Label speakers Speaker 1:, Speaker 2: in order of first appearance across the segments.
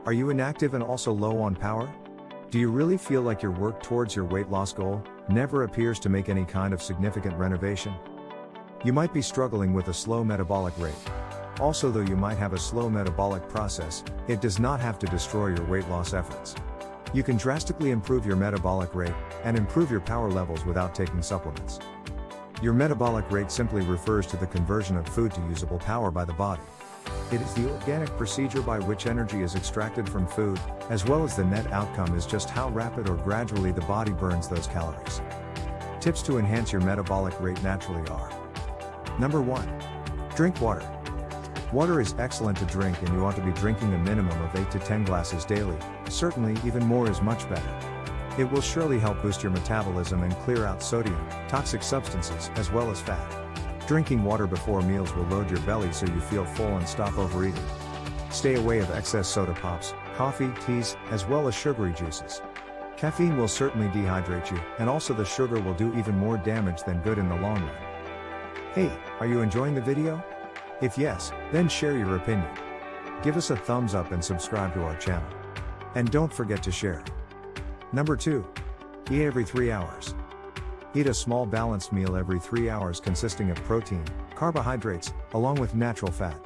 Speaker 1: Are you inactive and also low on power? Do you really feel like your work towards your weight loss goal never appears to make any kind of significant renovation? You might be struggling with a slow metabolic rate. Also, though you might have a slow metabolic process, it does not have to destroy your weight loss efforts. You can drastically improve your metabolic rate and improve your power levels without taking supplements. Your metabolic rate simply refers to the conversion of food to usable power by the body. It is the organic procedure by which energy is extracted from food, as well as the net outcome is just how rapid or gradually the body burns those calories. Tips to enhance your metabolic rate naturally are: Number 1. Drink water. Water is excellent to drink, and you ought to be drinking a minimum of 8 to 10 glasses daily. Certainly, even more is much better. It will surely help boost your metabolism and clear out sodium, toxic substances, as well as fat. Drinking water before meals will load your belly so you feel full and stop overeating. Stay away of excess soda pops, coffee, teas, as well as sugary juices. Caffeine will certainly dehydrate you, and also the sugar will do even more damage than good in the long run. Hey, are you enjoying the video? If yes, then share your opinion. Give us a thumbs up and subscribe to our channel. And don't forget to share. Number 2. Eat every 3 hours. Eat a small balanced meal every 3 hours consisting of protein, carbohydrates, along with natural fat.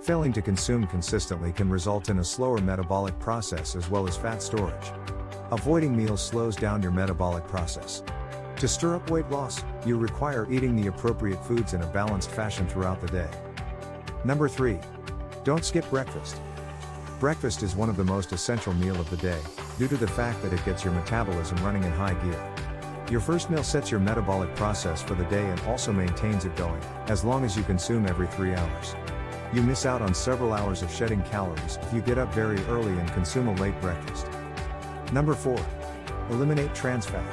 Speaker 1: Failing to consume consistently can result in a slower metabolic process as well as fat storage. Avoiding meals slows down your metabolic process. To stir up weight loss, you require eating the appropriate foods in a balanced fashion throughout the day. Number 3. Don't skip breakfast. Breakfast is one of the most essential meal of the day, due to the fact that it gets your metabolism running in high gear. Your first meal sets your metabolic process for the day and also maintains it going, as long as you consume every 3 hours. You miss out on several hours of shedding calories if you get up very early and consume a late breakfast. Number 4. Eliminate trans fat.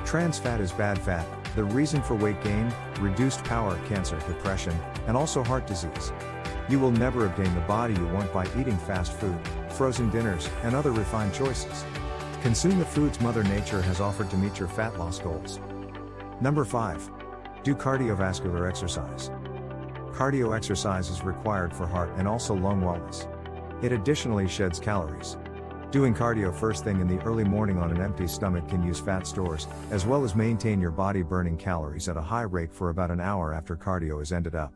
Speaker 1: Trans fat is bad fat, the reason for weight gain, reduced power, cancer, depression, and also heart disease. You will never obtain the body you want by eating fast food, frozen dinners, and other refined choices. Consume the foods Mother Nature has offered to meet your fat loss goals. Number 5. Do cardiovascular exercise. Cardio exercise is required for heart and also lung wellness. It additionally sheds calories. Doing cardio first thing in the early morning on an empty stomach can use fat stores, as well as maintain your body burning calories at a high rate for about an hour after cardio is ended up.